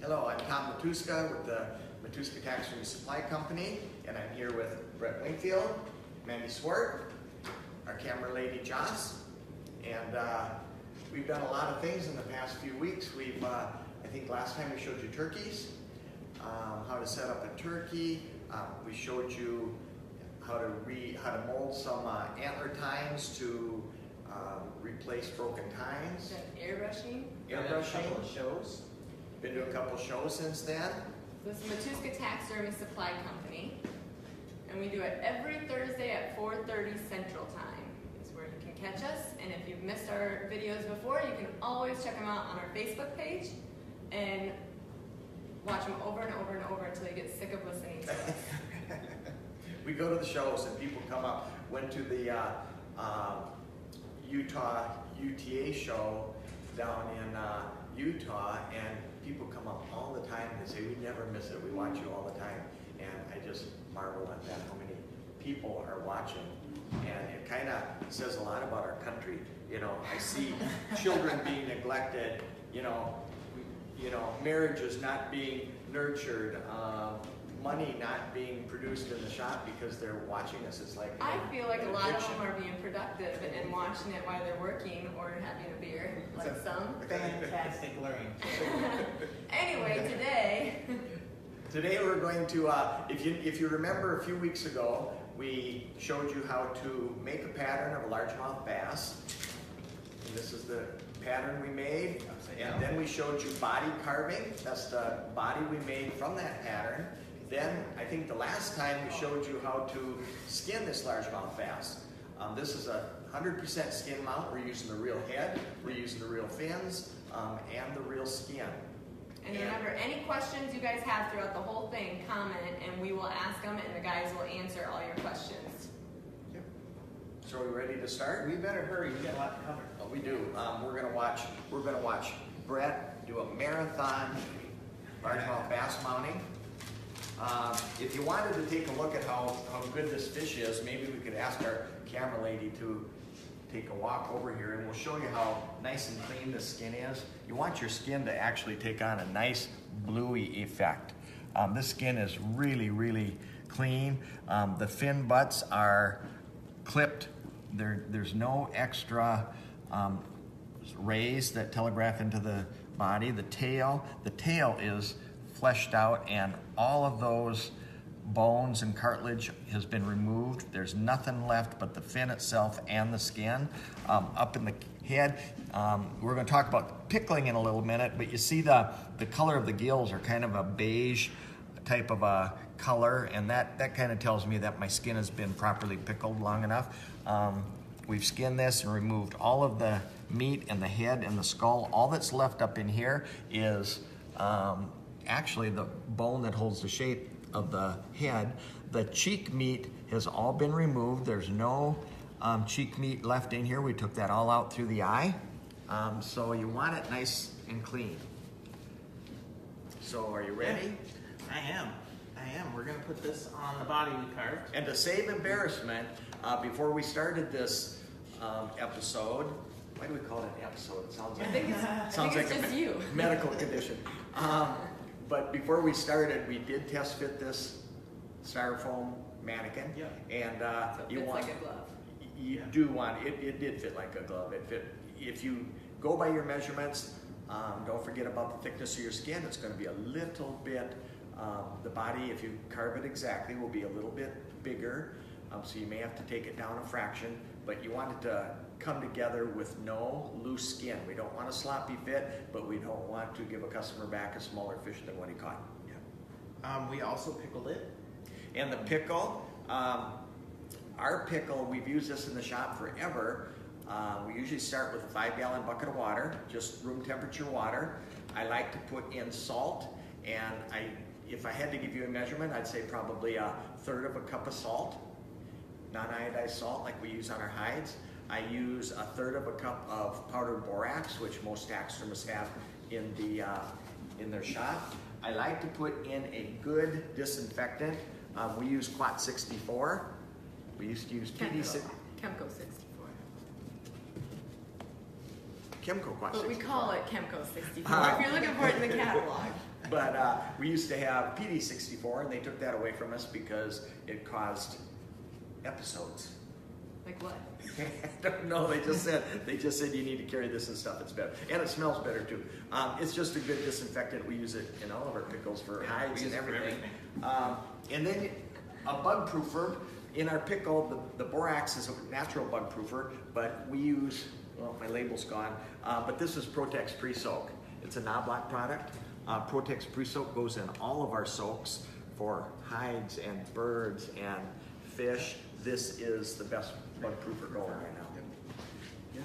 Hello, I'm Tom Matuska with the Matuska Taxidermy Supply Company, and I'm here with Brett Wingfield, Mandy Swart, our camera lady Joss, and we've done a lot of things in the past few weeks. We've, I think last time we showed you turkeys, how to set up a turkey. We showed you how to mold some antler tines to replace broken tines. Airbrushing. Airbrushing. Shows. Been to a couple shows since then. This is Matuska Taxidermy Supply Company, and we do it every Thursday at 4:30 Central Time. Is where you can catch us. And if you've missed our videos before, you can always check them out on our Facebook page and watch them over and over and over until you get sick of listening to us. We go to the shows and people come up. Went to the Utah UTA show down in Utah, and people come up all the time and say, we never miss it, we watch you all the time. And I just marvel at that, how many people are watching. And it kind of says a lot about our country. You know, I see children being neglected, you know, marriages not being nurtured, money not being produced in the shop because they're watching us. It's like I feel like a lot of addiction. them are being productive and watching it while they're working or having a beer, like some. Fantastic learning. Anyway, Today we're going to, if you remember a few weeks ago, we showed you how to make a pattern of a largemouth bass. And this is the pattern we made. And then we showed you body carving. That's the body we made from that pattern. Then, I think the last time we showed you how to skin this largemouth bass. This is a 100% skin mount. We're using the real head, we're using the real fins, and the real skin. and remember, any questions you guys have throughout the whole thing, comment, and we will ask them, and the guys will answer all your questions. Yep. So are we ready to start? We better hurry. We got a lot to cover. Oh, we do. We're gonna watch Brett do a marathon largemouth bass mounting. If you wanted to take a look at how good this fish is, maybe we could ask our camera lady to take a walk over here and we'll show you how nice and clean the skin is. You want your skin to actually take on a nice bluey effect. This skin is really, really clean. The fin butts are clipped. There's no extra rays that telegraph into the body. The tail is fleshed out, and all of those bones and cartilage has been removed. There's nothing left but the fin itself and the skin. Up in the head, we're going to talk about pickling in a little minute, but you see the color of the gills are kind of a beige type of a color, and that kind of tells me that my skin has been properly pickled long enough. We've skinned this and removed all of the meat and the head and the skull. All that's left up in here is actually the bone that holds the shape of the head. The cheek meat has all been removed. There's no cheek meat left in here. We took that all out through the eye. So you want it nice and clean. So are you ready? I am. We're going to put this on the body we carved. And to save embarrassment, before we started this episode, why do we call it an episode? It sounds like, I think it's just you. medical condition. But before we started, we did test fit this styrofoam mannequin. Yeah. And So it you fits want, like a glove. you do want, it did fit like a glove. It fit. If you go by your measurements, don't forget about the thickness of your skin. It's going to be a little bit, the body, if you carve it exactly, will be a little bit bigger. So you may have to take it down a fraction, but you want it to come together with no loose skin. We don't want a sloppy fit, but we don't want to give a customer back a smaller fish than what he caught. Yeah. We also pickled it. And the pickle, our pickle, we've used this in the shop forever. We usually start with a 5-gallon bucket of water, just room temperature water. I like to put in salt, and if I had to give you a measurement, I'd say probably 1/3 of a cup of salt, non-iodized salt like we use on our hides. I use 1/3 of a cup of powdered borax, which most taxidermists have in their shop. I like to put in a good disinfectant. We use Quat 64. We used to use PD6. Chemco 64. Chemco Quat 64. But we call it Chemco 64 if you're looking for it in the catalog. But we used to have PD64, and they took that away from us because it caused episodes. Like what? I don't know. They just said you need to carry this and stuff. It's better, and it smells better too. It's just a good disinfectant. We use it in all of our pickles for hides and everything. And then a bug proofer in our pickle. The borax is a natural bug proofer, but we use. Well, my label's gone. But this is Protex Pre-Soak. It's a knoblock product. Protex Pre-Soak goes in all of our soaks for hides and birds and fish. This is the best bug proofer going right now.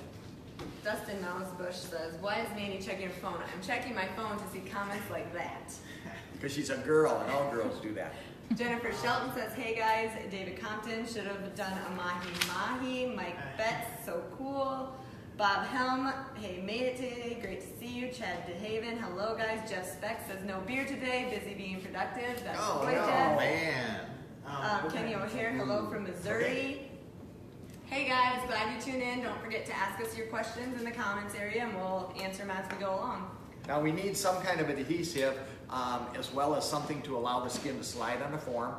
Dustin Mousebush says, why is Manny checking her phone? I'm checking my phone to see comments like that. Because she's a girl, and all girls do that. Jennifer Shelton says, hey guys, David Compton should have done a mahi-mahi. Mike Betts, so cool. Bob Helm, hey, made it today. Great to see you. Chad DeHaven, hello guys. Jeff Speck says, no beer today. Busy being productive. That's Oh, Jeff. man. Kenny O'Hare, hello from Missouri. Okay. Hey guys, glad you tuned in. Don't forget to ask us your questions in the comments area and we'll answer them as we go along. Now we need some kind of adhesive as well as something to allow the skin to slide on the form.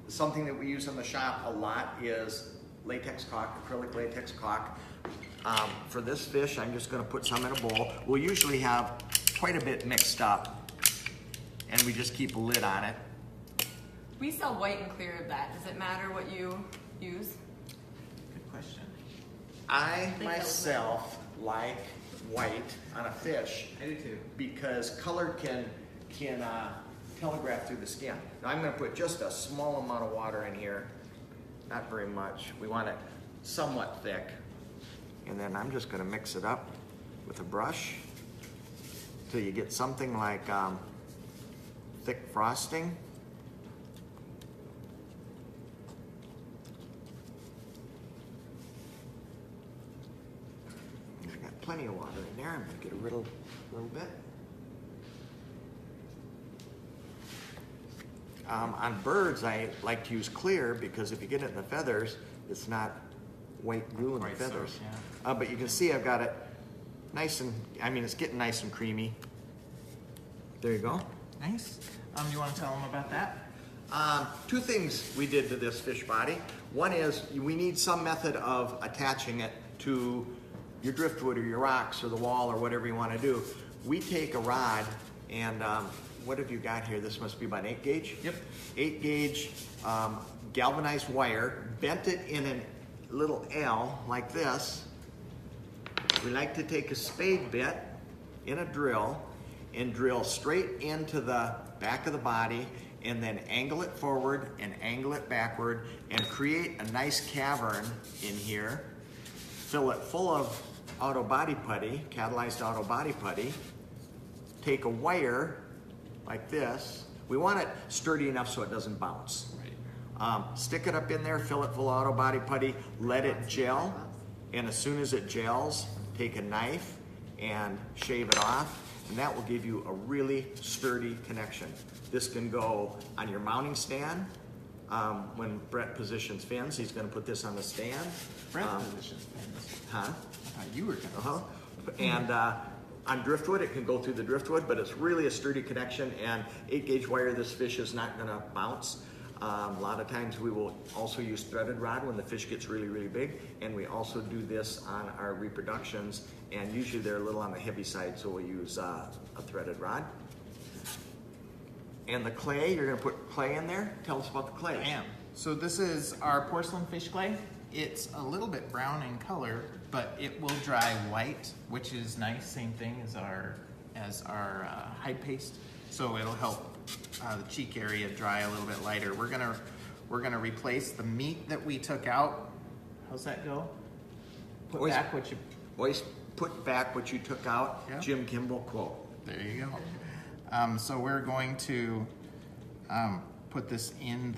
Something that we use in the shop a lot is latex caulk, acrylic latex caulk. For this fish, I'm just going to put some in a bowl. We'll usually have quite a bit mixed up, and we just keep a lid on it. We sell white and clear of that. Does it matter what you use? Good question. I myself like white on a fish I do too. because color can telegraph through the skin. Now I'm going to put just a small amount of water in here, not very much. We want it somewhat thick. And then I'm just going to mix it up with a brush till you get something like thick frosting. I've got plenty of water in there. I'm going to get a little bit. On birds, I like to use clear because if you get it in the feathers, it's not white glue in the feathers. So, yeah. But you can see I've got it nice and, it's getting nice and creamy. There you go. Nice. You want to tell them about that? Two things we did to this fish body. One is we need some method of attaching it to your driftwood or your rocks or the wall or whatever you want to do. We take a rod and what have you got here? This must be about 8 gauge? Yep. 8 gauge galvanized wire, bent it in a little L like this. We like to take a spade bit in a drill and drill straight into the back of the body and then angle it forward and angle it backward and create a nice cavern in here. Fill it full of auto body putty, catalyzed auto body putty. Take a wire like this. We want it sturdy enough so it doesn't bounce. Stick it up in there, fill it full of auto body putty, let it gel, and as soon as it gels, take a knife and shave it off, and that will give you a really sturdy connection. This can go on your mounting stand. When Brett positions fins, he's going to put this on the stand. Brett positions fins. Huh? I thought you were going to. And on driftwood, it can go through the driftwood, but it's really a sturdy connection, and 8 gauge wire, this fish is not going to bounce. A lot of times we will also use threaded rod when the fish gets really, really big, and we also do this on our reproductions, and usually they're a little on the heavy side, so we'll use a threaded rod. And the clay, you're gonna put clay in there? Tell us about the clay. I am. So this is our porcelain fish clay. It's a little bit brown in color, but it will dry white, which is nice. Same thing as our hide paste. So it'll help the cheek area dry a little bit lighter. We're gonna replace the meat that we took out. How's that go? Put Always- back what you. Always put back what you took out. Yeah. Jim Kimball quote. There you go. So we're going to put this in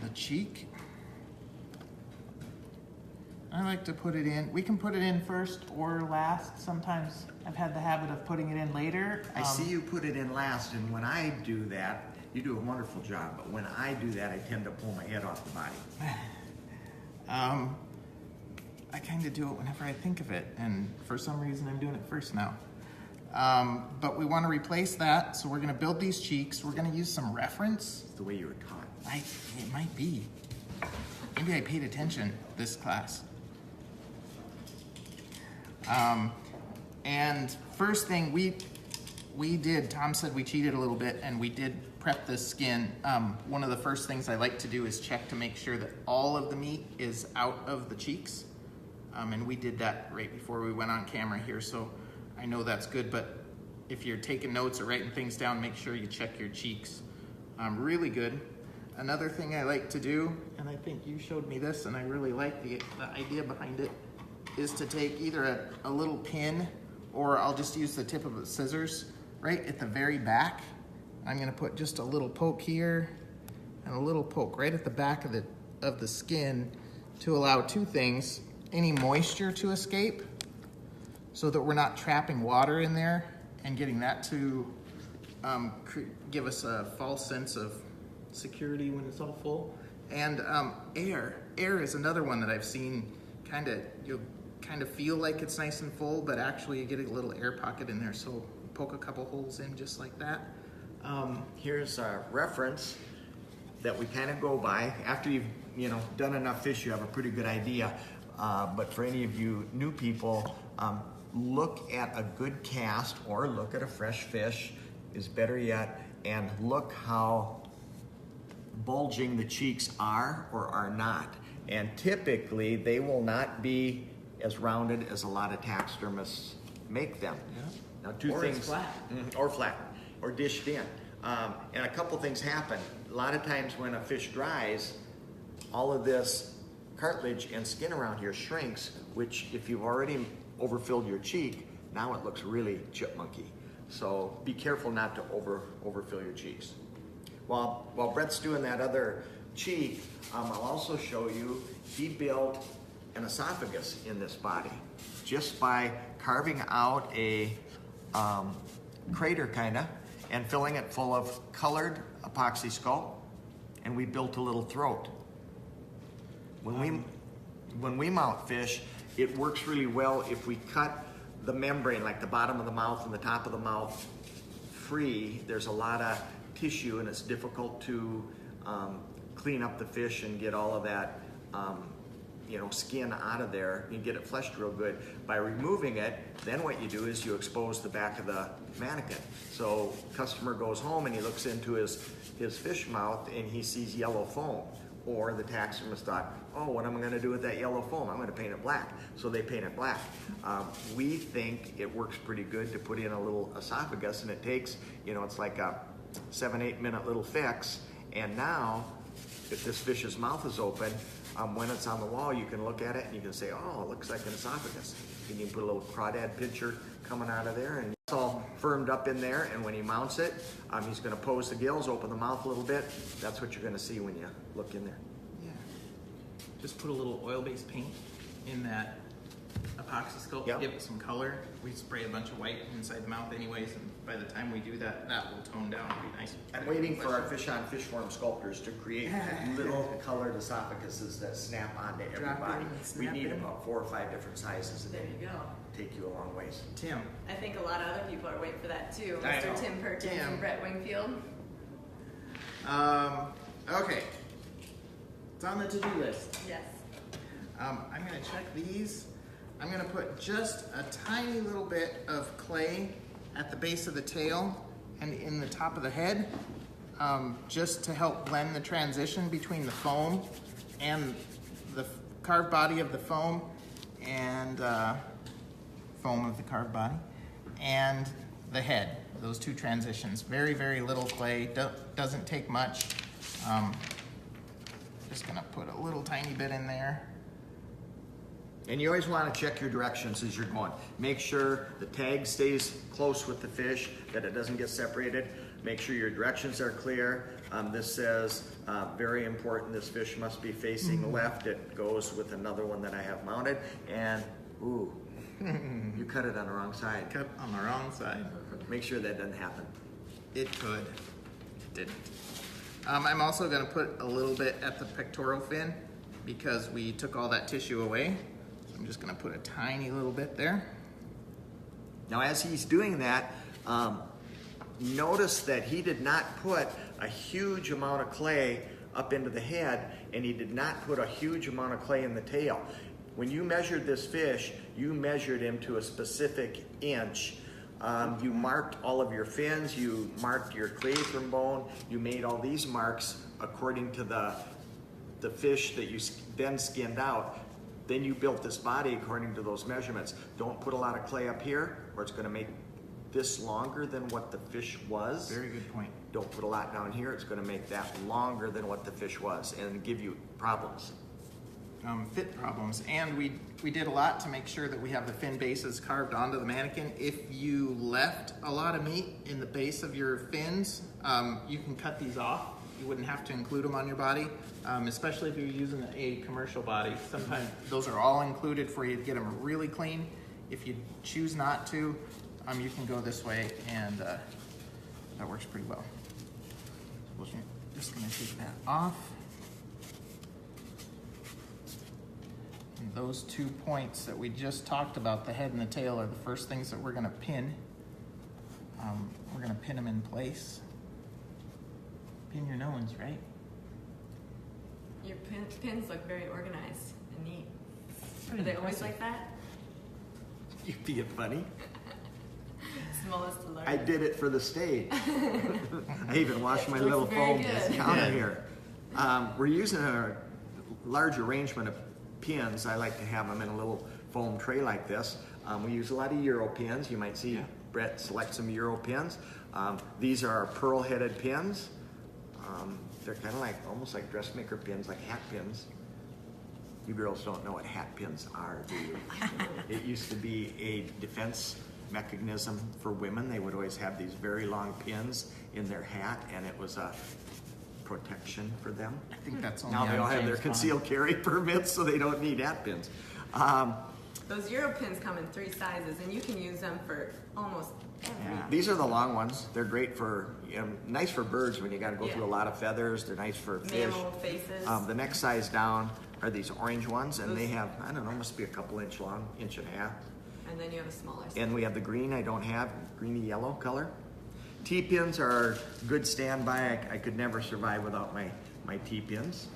the cheek. I like to put it in. We can put it in first or last. Sometimes I've had the habit of putting it in later. I see you put it in last, and when I do that, you do a wonderful job, but when I do that, I tend to pull my head off the body. I kind of do it whenever I think of it, and for some reason I'm doing it first now. But we want to replace that, so we're going to build these cheeks. We're going to use some reference. It's the way you were taught. It might be. Maybe I paid attention this class. And first thing we did, Tom said we cheated a little bit, and we did prep the skin. One of the first things I like to do is check to make sure that all of the meat is out of the cheeks. And we did that right before we went on camera here, so I know that's good. But if you're taking notes or writing things down, make sure you check your cheeks. Really good. Another thing I like to do, and I think you showed me this, and I really like the idea behind it, is to take either a little pin, or I'll just use the tip of the scissors right at the very back. I'm gonna put just a little poke here and a little poke right at the back of the skin to allow two things: any moisture to escape, so that we're not trapping water in there and getting that to give us a false sense of security when it's all full. And air is another one that I've seen. You'll kind of feel like it's nice and full, but actually you get a little air pocket in there, so poke a couple holes in just like that. Here's a reference that we kind of go by. After you've done enough fish, you have a pretty good idea. But for any of you new people, look at a good cast or look at a fresh fish is better yet, and look how bulging the cheeks are or are not. And typically they will not be as rounded as a lot of taxidermists make them. Yeah. Now two Or things. it's flat. Or flat, or dished in. And a couple things happen. A lot of times when a fish dries, all of this cartilage and skin around here shrinks, which if you've already overfilled your cheek, now it looks really chipmunky. So be careful not to overfill your cheeks. While Brett's doing that other cheek, I'll also show you, he built an esophagus in this body just by carving out a crater kinda and filling it full of colored epoxy sculpt, and we built a little throat. When we mount fish, it works really well if we cut the membrane, like the bottom of the mouth and the top of the mouth, free. There's a lot of tissue and it's difficult to clean up the fish and get all of that skin out of there. You get it fleshed real good. By removing it, then what you do is you expose the back of the mannequin. So customer goes home and he looks into his fish mouth and he sees yellow foam. Or the taxidermist thought, oh, what am I gonna do with that yellow foam? I'm gonna paint it black. So they paint it black. We think it works pretty good to put in a little esophagus, and it takes, it's like a 7-8 minute little fix. And now, if this fish's mouth is open, when it's on the wall, you can look at it and you can say, oh, it looks like an esophagus. And you can put a little crawdad pincher coming out of there, and it's all firmed up in there. And when he mounts it, he's gonna pose the gills, open the mouth a little bit. That's what you're gonna see when you look in there. Yeah. Just put a little oil-based paint in that epoxy sculpt, Yep. give it some color. We spray a bunch of white inside the mouth anyways, and by the time we do that, that will tone down and be nice. I'm waiting for our fish-on-fish form sculptors to create little colored esophaguses that snap onto everybody. in, We snap need in. about 4 or 5 different sizes, and There they you go. take you a long ways. Tim, I think a lot of other people are waiting for that too. I know. Mr. Tim Perkins Tim. and Brett Wingfield. okay. It's on the to-do list. Yes. I'm gonna check these. I'm gonna put just a tiny little bit of clay at the base of the tail and in the top of the head, just to help blend the transition between the foam and the carved body of the foam and foam of the carved body and the head. Those two transitions. Very, very little clay. Doesn't take much. Just gonna put a little tiny bit in there. And you always want to check your directions as you're going. Make sure the tag stays close with the fish, that it doesn't get separated. Make sure your directions are clear. This says, very important, this fish must be facing left. It goes with another one that I have mounted. And, ooh, you cut it on the wrong side. Cut on the wrong side. Make sure that doesn't happen. It could. It didn't. I'm also gonna put a little bit at the pectoral fin because we took all that tissue away. So I'm just gonna put a tiny little bit there. Now as he's doing that, notice that he did not put a huge amount of clay up into the head, and he did not put a huge amount of clay in the tail. When you measured this fish, you measured him to a specific inch. You marked all of your fins, you marked your clavicle bone, you made all these marks according to the fish that you then skinned out. Then you built this body according to those measurements. Don't put a lot of clay up here, or it's going to make this longer than what the fish was. Very good point. Don't put a lot down here. It's going to make that longer than what the fish was and give you problems. Fit problems, and we did a lot to make sure that we have the fin bases carved onto the mannequin. If you left a lot of meat in the base of your fins, you can cut these off. You wouldn't have to include them on your body, especially if you're using a commercial body. Sometimes those are all included for you to get them really clean. If you choose not to, you can go this way, and that works pretty well. We're just gonna take that off. And those 2 points that we just talked about, the head and the tail, are the first things that we're gonna pin. We're gonna pin them in place. Pin your nose, right? Your pins look very organized and neat. Pretty Are they always impressive. like that? You being funny? Smallest to learn. I did it for the stage. I even washed my Looks little very foam good. counter Yeah. here. We're using a large arrangement of pins. I like to have them in a little foam tray like this. We use a lot of Euro pins. You might see Brett select some Euro pins. These are our pearl-headed pins. They're kind of like, almost like dressmaker pins, like hat pins. You girls don't know what hat pins are, do you? It used to be a defense mechanism for women. They would always have these very long pins in their hat, and it was a protection for them. I think that's only Now they all on have their James Bond. concealed carry permits, so they don't need hat pins. Those Euro pins come in 3 sizes, and you can use them for almost every. Yeah. These are the long ones. They're great for, nice for birds when you got to go Yeah. through a lot of feathers. They're nice for fish. Mammal faces. The next size down are these orange ones, and they have, I don't know, must be a couple inch long, inch and a half. And then you have a smaller size. And we have the green I don't have, greeny yellow color. T-pins are good standby. I could never survive without my T-pins.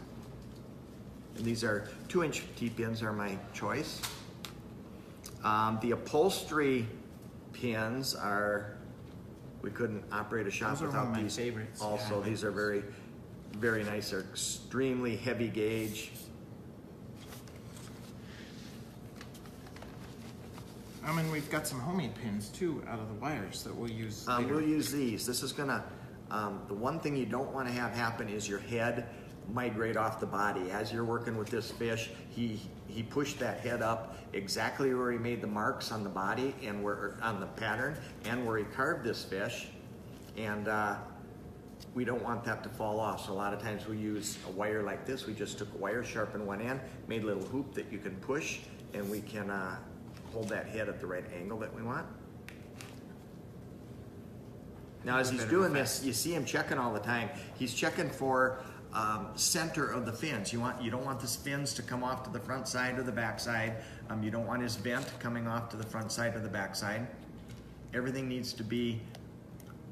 And these are 2-inch T-pins are my choice. The upholstery pins are, we couldn't operate a shop Those are one without of my these. favorites. Also, Yeah. these are very, very nice. They're extremely heavy gauge. And we've got some homemade pins too out of the wires that we'll use later. We'll use these. This is gonna, the one thing you don't wanna have happen is your head migrate off the body. As you're working with this fish, he pushed that head up exactly where he made the marks on the body and where, on the pattern, and where he carved this fish. And we don't want that to fall off. So a lot of times we use a wire like this. We just took a wire, sharpened one end, made a little hoop that you can push, and we can hold that head at the right angle that we want. Now as he's doing this, you see him checking all the time. He's checking for center of the fins. You don't want the fins to come off to the front side or the back side. You don't want his vent coming off to the front side or the back side. Everything needs to be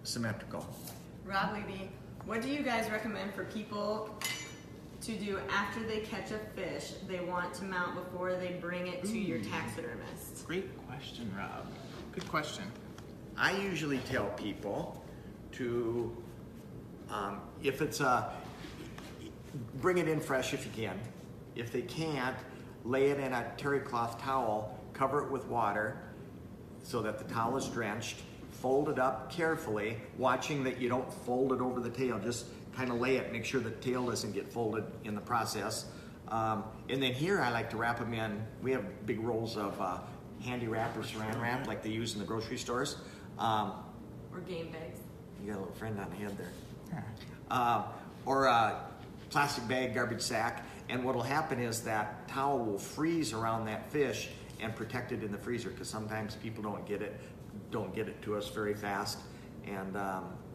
symmetrical. Rob Levy, what do you guys recommend for people to do after they catch a fish they want to mount before they bring it to your taxidermist? Great question, Rob. Good question. I usually tell people to, if it's bring it in fresh if you can. If they can't, lay it in a terry cloth towel, cover it with water so that the towel is drenched, fold it up carefully, watching that you don't fold it over the tail, just kind of lay it, make sure the tail doesn't get folded in the process. And then here I like to wrap them in, we have big rolls of handy wrap or saran wrap like they use in the grocery stores. Or game bags. You got a little friend on the head there. Or a plastic bag, garbage sack, and what'll happen is that towel will freeze around that fish and protect it in the freezer, because sometimes people don't get it to us very fast, and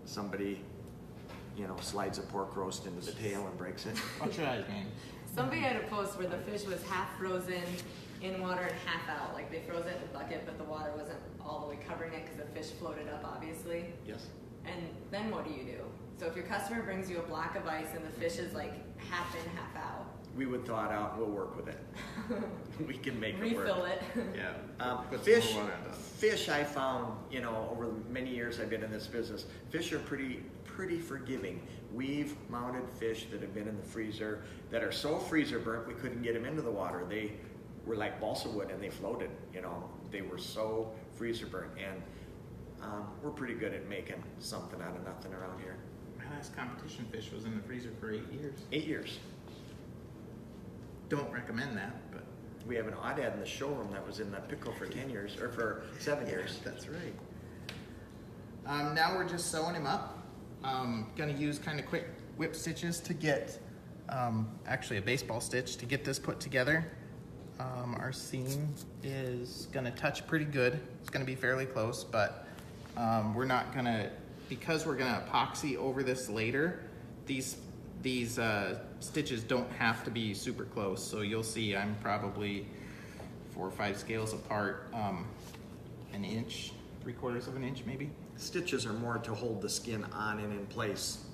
somebody, slides a pork roast into the tail and breaks it. Watch your eyes, man. Somebody had a post where the fish was half frozen in water and half out. Like they froze it in the bucket, but the water wasn't all the way covering it because the fish floated up, obviously. Yes. And then what do you do? So if your customer brings you a block of ice and the fish is like half in, half out, We would thaw it out and we'll work with it. We can make it work. refill it. Yeah. Put some Fish, more water on top. fish I found, you know, over the many years I've been in this business, fish are pretty forgiving. We've mounted fish that have been in the freezer that are so freezer burnt we couldn't get them into the water. They were like balsa wood and they floated, you know. They were so freezer burnt, and we're pretty good at making something out of nothing around here. My last competition fish was in the freezer for 8 years. 8 years. Don't recommend that, but We have an aoudad in the showroom that was in the pickle for 10 years, or for 7 years. that's right. Now we're just sewing him up. Gonna use kind of quick whip stitches to get, actually a baseball stitch to get this put together. Our seam is gonna touch pretty good. It's gonna be fairly close, but we're not gonna, because we're gonna epoxy over this later, these stitches don't have to be super close. So you'll see I'm probably 4 or 5 scales apart, an inch, 3/4 of an inch maybe. Stitches are more to hold the skin on and in place,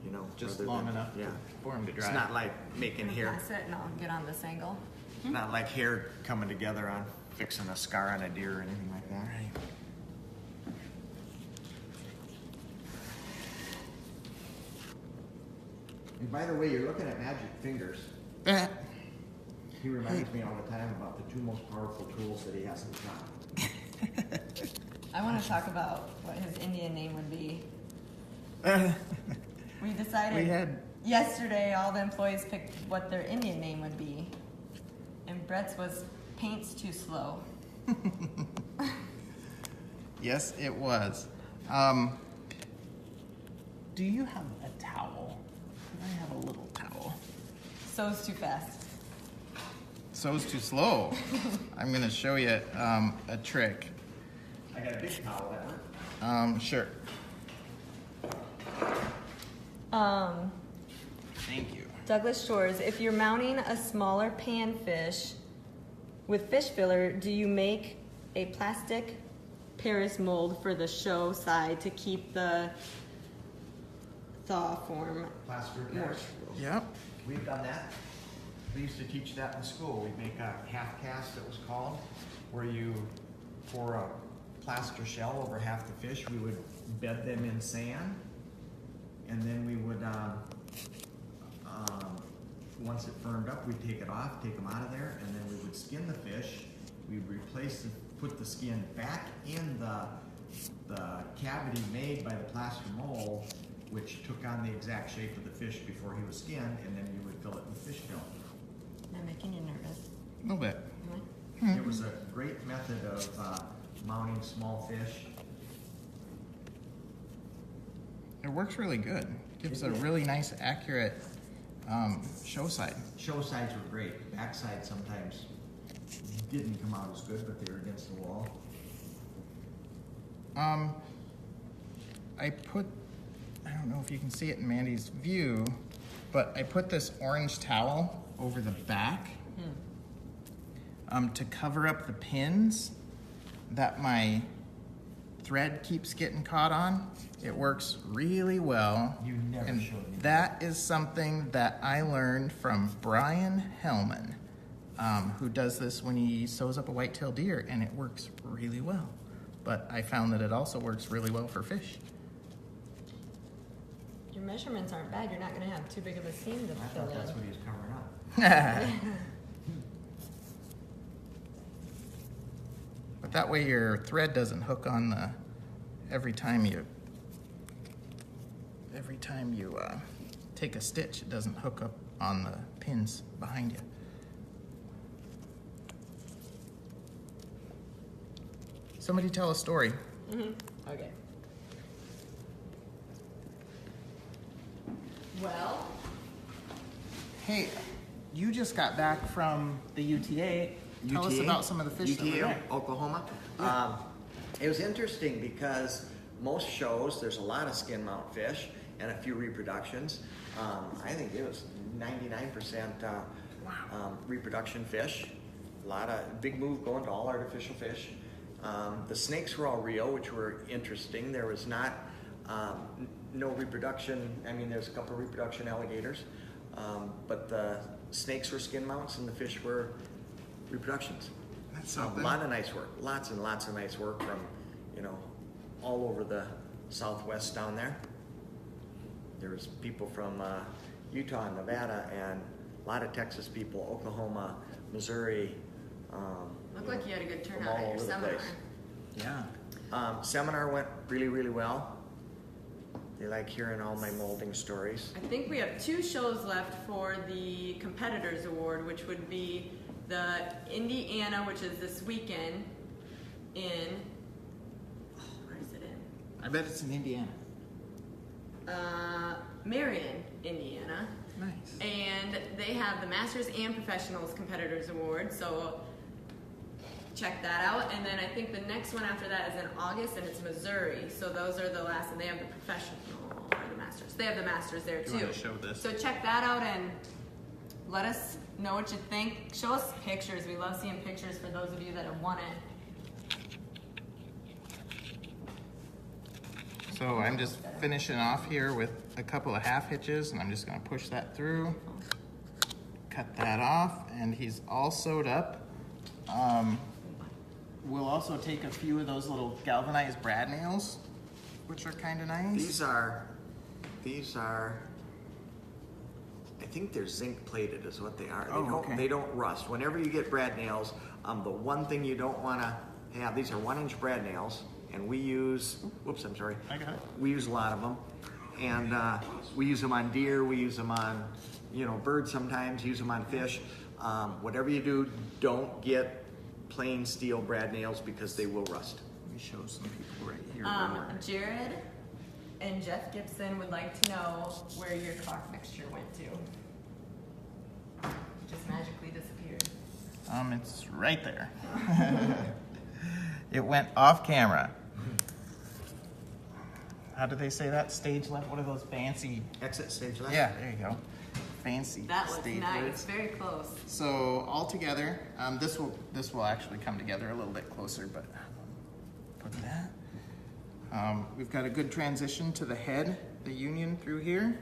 you know. Just rather long than- enough Yeah. for him to dry. It's not like making hair, Pass it and I'll get on this angle. not like hair coming together on fixing a scar on a deer or anything like that. Right. And by the way, you're looking at Magic Fingers. Eh. He reminds me all the time about the 2 most powerful tools that he has in the shop. I want to talk about what his Indian name would be. We decided We had- yesterday all the employees picked what their Indian name would be. And Brett's was Paint's Too Slow. Yes, it was. Do you have a towel? I have a little towel. Sew's too fast. Sew's too slow. I'm gonna show you a trick. I got a big towel that works. Sure. Thank you. Douglas Shores, if you're mounting a smaller panfish with fish filler, do you make a plastic Paris mold for the show side to keep the thaw form Plaster more? cast. Yep. We've done that. We used to teach that in school. We'd make a half cast, it was called, where you pour a plaster shell over half the fish. We would bed them in sand, and then we would, once it firmed up, we'd take it off, take them out of there, and then we would skin the fish. We'd put the skin back in the cavity made by the plaster mold, which took on the exact shape of the fish before he was skinned, and then you would fill it with fish fill. I'm making you nervous. A little bit. Really? It was a great method of mounting small fish. It works really good. Gives a really nice, accurate show side. Show sides were great. Backside sometimes didn't come out as good, but they were against the wall. I don't know if you can see it in Mandy's view, but I put this orange towel over the back to cover up the pins that my thread keeps getting caught on. It works really well. You never and showed me that is something that I learned from Brian Hellman, who does this when he sews up a white-tailed deer, and it works really well. But I found that it also works really well for fish. Your measurements aren't bad. You're not going to have too big of a seam to I fill thought in. that's what he was covering up. But that way your thread doesn't hook on the every time you take a stitch, it doesn't hook up on the pins behind you. Somebody tell a story. Okay. Well, Hey, you just got back from the UTA. Tell us about some of the fish that were UTA, there. Oklahoma. It was interesting because most shows, there's a lot of skin mount fish and a few reproductions. I think it was 99% reproduction fish. lot of big move going to all artificial fish. The snakes were all real, which were interesting. There was not no reproduction. I mean, there's a couple of reproduction alligators, but the snakes were skin mounts and the fish were reproductions. That's A something. lot of nice work, lots and lots of nice work from, you know, all over the Southwest down there. There was people from Utah and Nevada and a lot of Texas people, Oklahoma, Missouri. Looked like you had a good from turnout all at your over the seminar. place. Yeah. Seminar went really, really well. They like hearing all my molding stories. I think we have 2 shows left for the Competitors Award, which would be the Indiana, which is this weekend in, where is it in? I bet it's in Indiana. Marion, Indiana. Nice. And they have the Masters and Professionals Competitors Award, so check that out. And then I think the next one after that is in August, and it's Missouri. So those are the last, and they have the Professional or the Masters. They have the Masters there Do you too. want to show this? So check that out and let us know what you think. Show us pictures. We love seeing pictures for those of you that have won it. So I'm just finishing off here with a couple of half hitches, and I'm just gonna push that through, cut that off, and he's all sewed up. We'll also take a few of those little galvanized brad nails, which are kind of nice. These are, I think they're zinc plated is what they are. Okay. They don't rust. Whenever you get brad nails, the one thing you don't want to have, these are 1-inch brad nails, and we use, whoops, I'm sorry. I got it. We use a lot of them, and we use them on deer, we use them on, you know, birds sometimes, use them on fish. Whatever you do, don't get plain steel brad nails because they will rust. Let me show some people right here. Jared and Jeff Gibson would like to know where your clock mixture went to. It just magically disappeared. It's right there. It went off camera. How do they say that? Stage left? What are those fancy? Exit stage left. Yeah, there you go. Fancy That was stage nice. words. Very close. So all together, this will actually come together a little bit closer, but put that. We've got a good transition to the head, the union through here.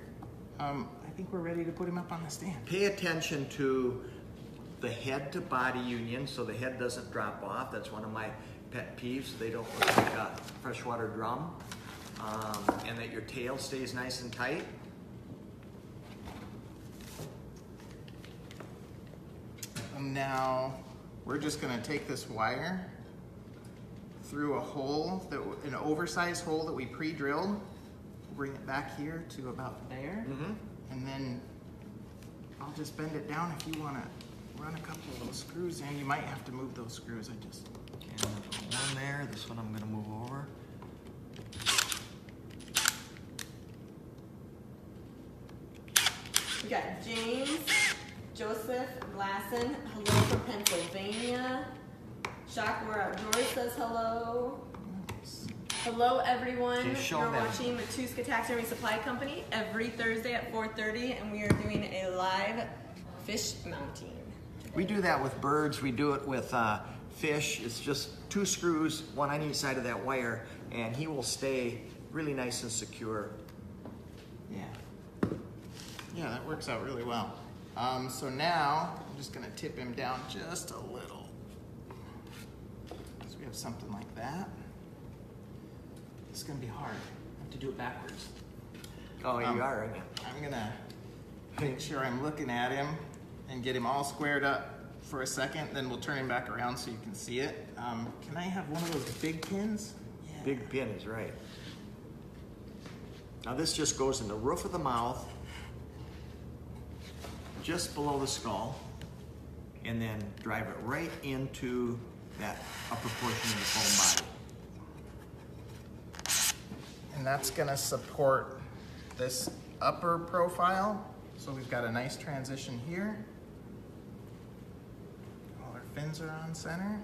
I think we're ready to put him up on the stand. Pay attention to the head to body union so the head doesn't drop off. That's one of my pet peeves. They don't look like a freshwater drum. And that your tail stays nice and tight. And now we're just gonna take this wire through a hole, an oversized hole that we pre-drilled. Bring it back here to about there. And then I'll just bend it down. If you wanna run a couple of those screws in, you might have to move those screws. Okay, I'm gonna put one there. This one I'm gonna move over. We got James, Joseph Glasson, hello from Pennsylvania. Shockmore Outdoors says hello. Hello everyone. Okay, show You're them. watching Matuska Taxidermy Supply Company every Thursday at 4:30, and we are doing a live fish mounting. We do that with birds. We do it with fish. It's just 2 screws, one on each side of that wire, and he will stay really nice and secure. Yeah. Yeah, that works out really well. So now I'm just gonna tip him down just a little. So we have something like that. It's gonna be hard. I have to do it backwards. Oh, you are, aren't you? I'm gonna make sure I'm looking at him and get him all squared up for a second, then we'll turn him back around so you can see it. Can I have one of those big pins? Yeah. Big pin is right. Now this just goes in the roof of the mouth, just below the skull, and then drive it right into that upper portion of the foam body. And that's gonna support this upper profile. So we've got a nice transition here. All our fins are on center.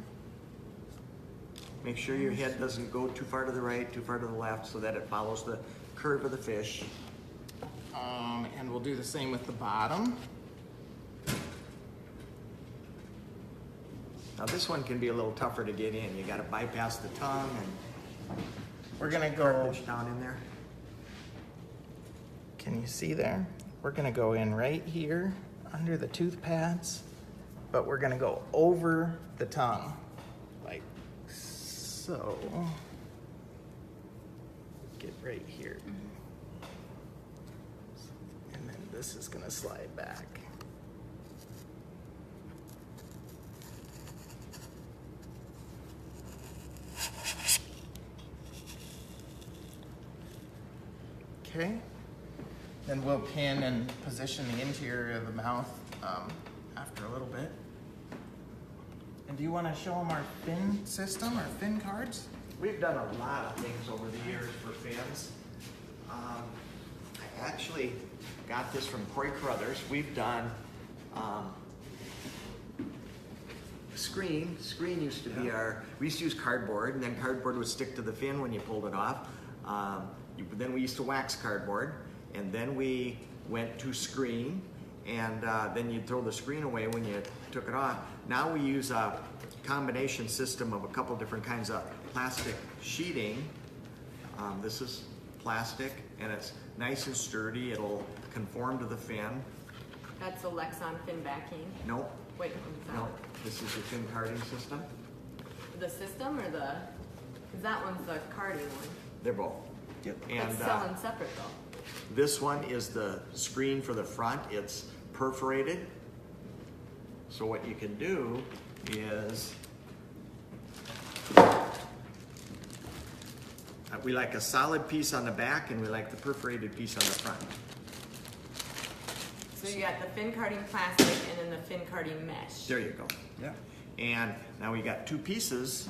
Make sure your head doesn't go too far to the right, too far to the left, so that it follows the curve of the fish. And we'll do the same with the bottom. Now this one can be a little tougher to get in. You gotta bypass the tongue and We're gonna go, cartilage down in there. can you see there? We're gonna go in right here under the tooth pads, but we're gonna go over the tongue, like so. Get right here. And then this is gonna slide back. Okay. Then we'll pin and position the interior of the mouth after a little bit. And do you want to show them our fin system, our fin cards? We've done a lot of things over the years for fins. I actually got this from Cory Carruthers. We've done screen. Screen used to be we used to use cardboard, and then cardboard would stick to the fin when you pulled it off. Then we used to wax cardboard, and then we went to screen, and then you'd throw the screen away when you took it off. Now we use a combination system of a couple different kinds of plastic sheeting. This is plastic, and it's nice and sturdy. It'll conform to the fin. That's a Lexon fin backing. Nope. Wait, what's that? No, this is the fin carding system. The system or the? Because that one's the carding one. They're both. Yep. And It's selling separate though. this one is the screen for the front. It's perforated. So what you can do is, we like a solid piece on the back, and we like the perforated piece on the front. So you got the fin carding plastic and then the fin carding mesh. There you go. Yeah. And now we got two pieces.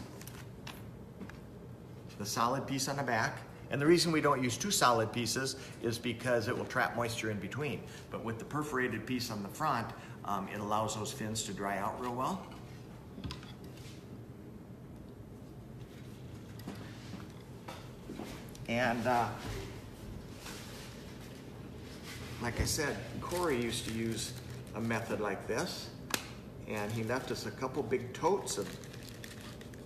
The solid piece on the back. And the reason we don't use two solid pieces is because it will trap moisture in between. But with the perforated piece on the front, it allows those fins to dry out real well. And like I said, Cory used to use a method like this, and he left us a couple big totes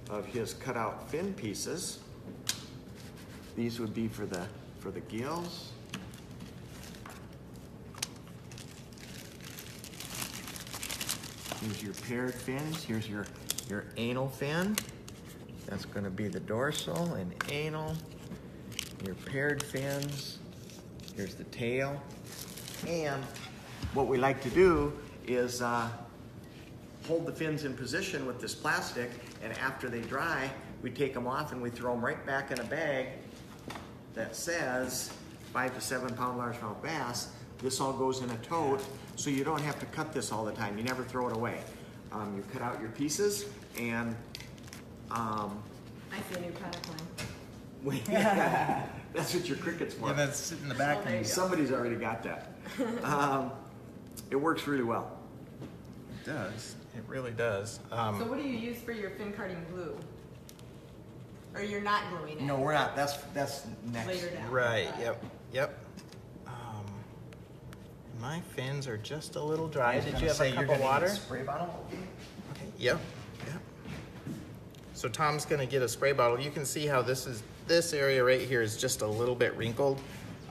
of his cut out fin pieces. These would be for the gills. Here's your paired fins. Here's your anal fin. That's going to be the dorsal and anal. Your paired fins. Here's the tail. And what we like to do is hold the fins in position with this plastic, and after they dry, we take them off and we throw them right back in a bag that says 5 to 7 pound largemouth bass. This all goes in a tote, so you don't have to cut this all the time. You never throw it away. You cut out your pieces, and I see a new product line. that's what your cricket's for. Yeah, that's in the back. Oh, there you go. Somebody's already got that. It works really well. It does. It really does. So what do you use for your fin carding glue? Or you're not gluing it? No, we're not. That's next. Later down. Right. Yep. My fins are just a little dry. Did you have a cup of water? Spray bottle? Okay. Yep. So Tom's gonna get a spray bottle. You can see how this area right here is just a little bit wrinkled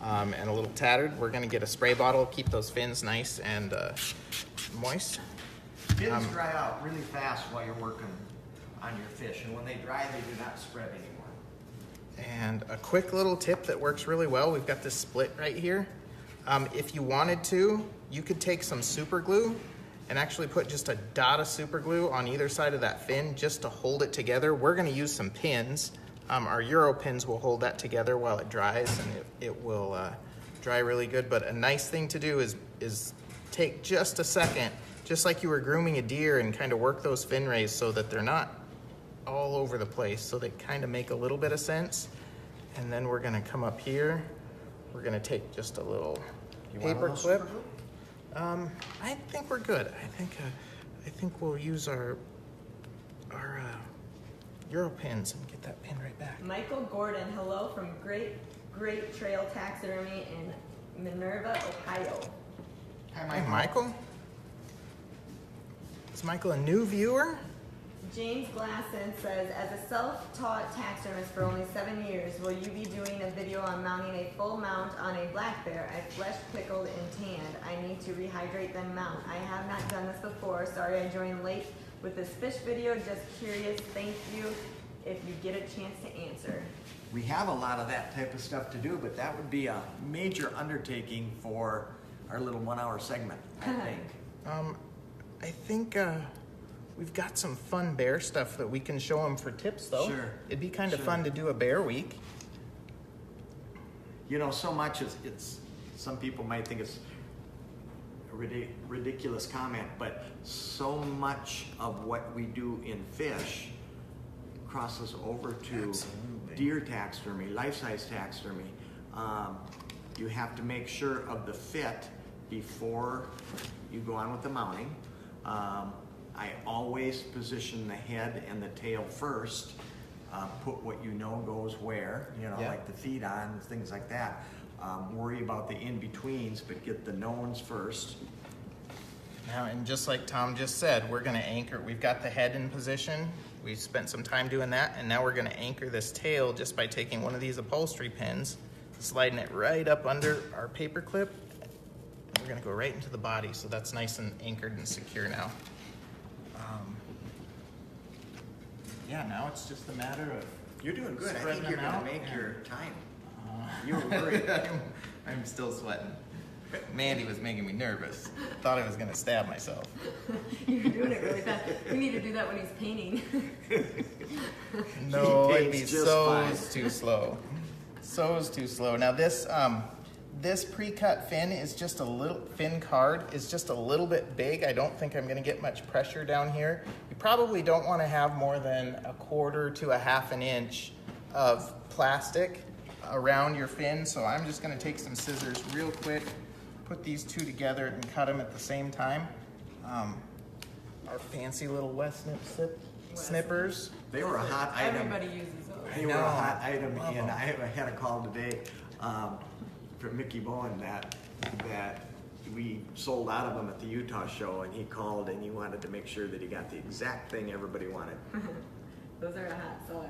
and a little tattered. We're gonna get a spray bottle, keep those fins nice and moist. Fins dry out really fast while you're working on your fish, and when they dry, they do not spread anymore. And a quick little tip that works really well, we've got this split right here. If you wanted to, you could take some super glue and actually put just a dot of super glue on either side of that fin just to hold it together. We're gonna use some pins. Our Euro pins will hold that together while it dries, and it will dry really good. But a nice thing to do is take just a second, just like you were grooming a deer, and kind of work those fin rays so that they're not all over the place, so they kind of make a little bit of sense. And then we're gonna come up here. We're gonna take just a little paper clip. I think we're good. I think we'll use our Euro pins and get that pin right back. Michael Gordon, hello from Great Trail Taxidermy in Minerva, Ohio. Hi, Michael. Is Michael a new viewer? James Glasson says, as a self-taught taxidermist for only 7 years, will you be doing a video on mounting a full mount on a black bear? I flesh pickled and tanned. I need to rehydrate then mount. I have not done this before. Sorry I joined late with this fish video. Just curious. Thank you if you get a chance to answer. We have a lot of that type of stuff to do, but that would be a major undertaking for our little 1 hour segment, I think. I think we've got some fun bear stuff that we can show them for tips, though. Sure. It'd be kind of Sure. fun to do a bear week. You know, so much as some people might think it's a ridiculous comment, but so much of what we do in fish crosses over to Absolutely. deer taxidermy, life-size taxidermy. You have to make sure of the fit before you go on with the mounting. I always position the head and the tail first. Put what you know goes where, you know, Yeah. like the feet on, things like that. Worry about the in-betweens, but get the knowns first. Now, and just like Tom just said, we're going to anchor. We've got the head in position. We spent some time doing that, and now we're going to anchor this tail just by taking one of these upholstery pins, sliding it right up under our paper clip. We're going to go right into the body, so that's nice and anchored and secure now. Yeah, now it's just a matter of You're doing good. I spreading think you're them going to out. make Yeah. your time. You were worried. I'm still sweating. Mandy was making me nervous. Thought I was going to stab myself. You're doing it really fast. We need to do that when he's painting. No, He it'd be paints just so fine. too slow. So is too slow. Now this pre-cut fin is just a little, fin card is just a little bit big. I don't think I'm gonna get much pressure down here. You probably don't wanna have more than 1/4 to 1/2 inch of plastic around your fin. So I'm just gonna take some scissors real quick, put these two together and cut them at the same time. Our fancy little West snippers. They were a hot item. Everybody uses those. They were a know. hot item, Love and them. I had a call today from Mickey Bowen that we sold out of them at the Utah show, and he called and he wanted to make sure that he got the exact thing everybody wanted. Those are a hot seller.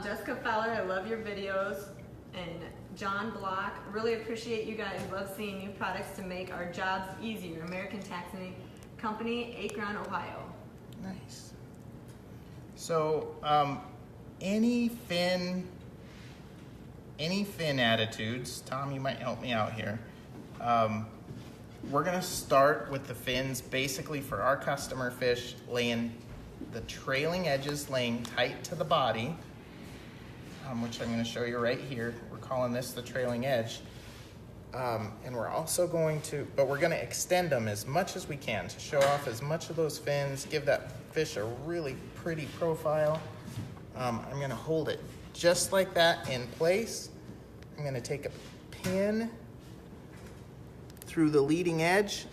Jessica Fowler, I love your videos. And John Block, really appreciate you guys. Love seeing new products to make our jobs easier. American Taxidermy Company, Akron, Ohio. Nice. So, any fin attitudes, Tom, you might help me out here. We're gonna start with the fins basically for our customer fish, laying the trailing edges laying tight to the body, which I'm gonna show you right here. We're calling this the trailing edge. And we're also going to, but we're gonna extend them as much as we can to show off as much of those fins, give that fish a really pretty profile. I'm gonna hold it just like that in place. I'm gonna take a pin through the leading edge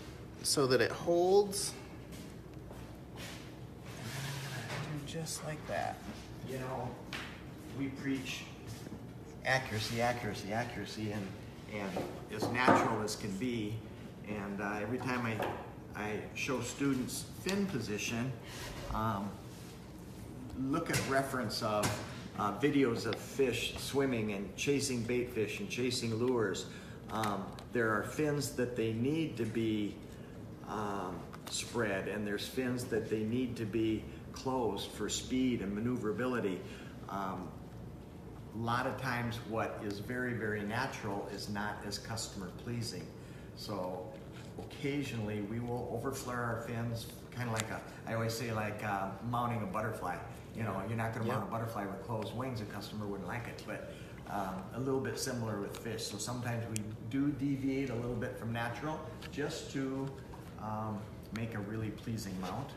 so that it holds. And then I'm gonna do just like that. You know, we preach accuracy, accuracy, accuracy, and as natural as can be. And every time I show students fin position, look at reference of videos of fish swimming and chasing bait fish and chasing lures. There are fins that they need to be spread, and there's fins that they need to be closed for speed and maneuverability. A lot of times what is very, very natural is not as customer pleasing. So occasionally we will overflare our fins, kind of like I always say like mounting a butterfly. You know, you're not gonna mount a butterfly with closed wings, a customer wouldn't like it, but a little bit similar with fish. So sometimes we do deviate a little bit from natural just to make a really pleasing mount.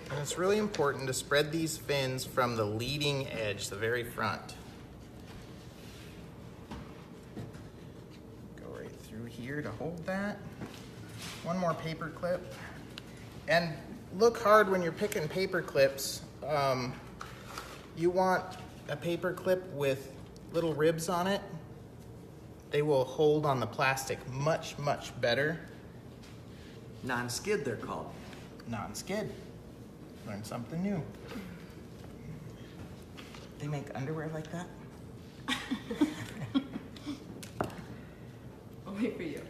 And it's really important to spread these fins from the leading edge, the very front. Go right through here to hold that. One more paper clip. And look hard when you're picking paper clips. You want a paper clip with little ribs on it. They will hold on the plastic much, much better. Non-skid, they're called. non-skid. Learn something new. They make underwear like that? I'll wait for you.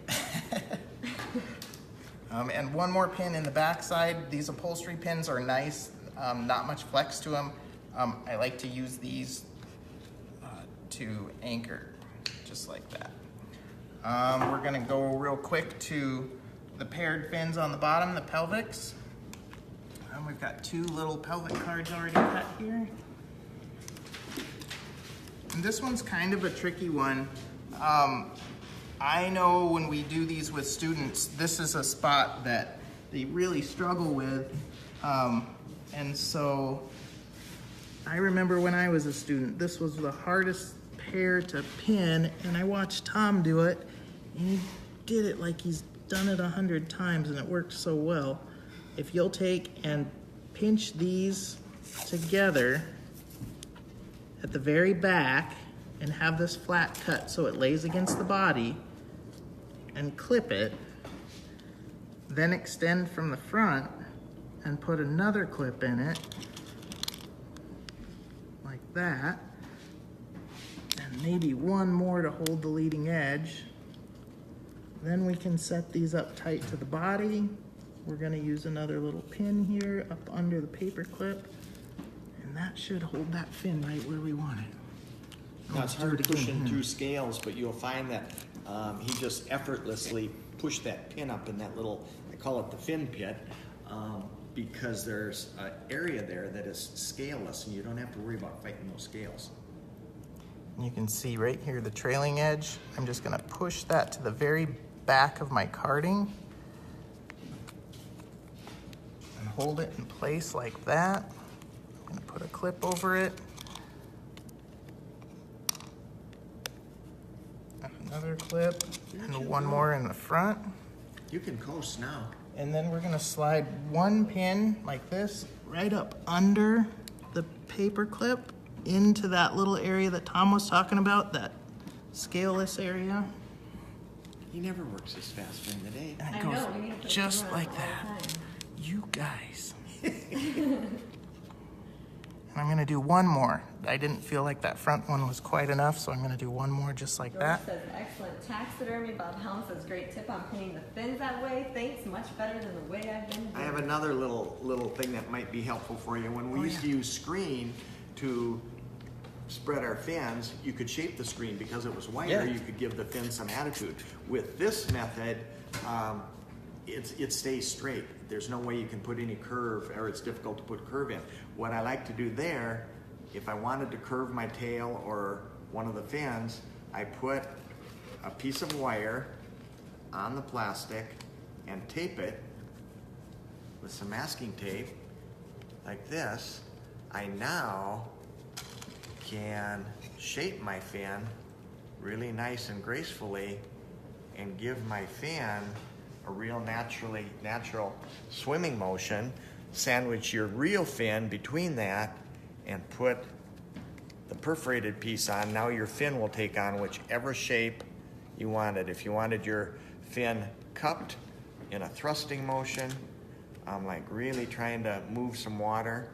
And one more pin in the back side. These upholstery pins are nice, not much flex to them. I like to use these to anchor, just like that. We're gonna go real quick to the paired fins on the bottom, the pelvics. We've got 2 little pelvic cards already cut here. And this one's kind of a tricky one. I know when we do these with students, this is a spot that they really struggle with. And so I remember when I was a student, this was the hardest pair to pin, and I watched Tom do it, and he did it like he's done it 100 times, and it worked so well. If you'll take and pinch these together at the very back and have this flat cut so it lays against the body, and clip it, then extend from the front and put another clip in it, like that, and maybe one more to hold the leading edge. Then we can set these up tight to the body. We're gonna use another little pin here up under the paper clip, and that should hold that fin right where we want it. Now, it's hard pushing through scales, but you'll find that he just effortlessly pushed that pin up in that little, I call it the fin pit, because there's an area there that is scaleless, and you don't have to worry about fighting those scales. You can see right here the trailing edge. I'm just gonna push that to the very back of my carding and hold it in place like that. I'm gonna put a clip over it. Another clip, and one more in the front. You can coast now. And then we're gonna slide one pin like this right up under the paper clip into that little area that Tom was talking about, that scaleless area. He never works as fast during the day. And it I goes know, we need to put just them like on all that. the time. You guys. And I'm gonna do one more. I didn't feel like that front one was quite enough, so I'm gonna do one more just like George that. says, excellent taxidermy. Bob Helm says, great tip on pinning the fins that way. Thanks, much better than the way I've been doing. I have another little thing that might be helpful for you. When we used to use screen to spread our fins, you could shape the screen because it was wider. Yeah. You could give the fin some attitude. With this method, it stays straight. There's no way you can put any curve, or it's difficult to put curve in. What I like to do there, if I wanted to curve my tail or one of the fins, I put a piece of wire on the plastic and tape it with some masking tape like this. I now can shape my fin really nice and gracefully and give my fin a real natural swimming motion. Sandwich your real fin between that and put the perforated piece on. Now your fin will take on whichever shape you wanted. If you wanted your fin cupped in a thrusting motion, like really trying to move some water,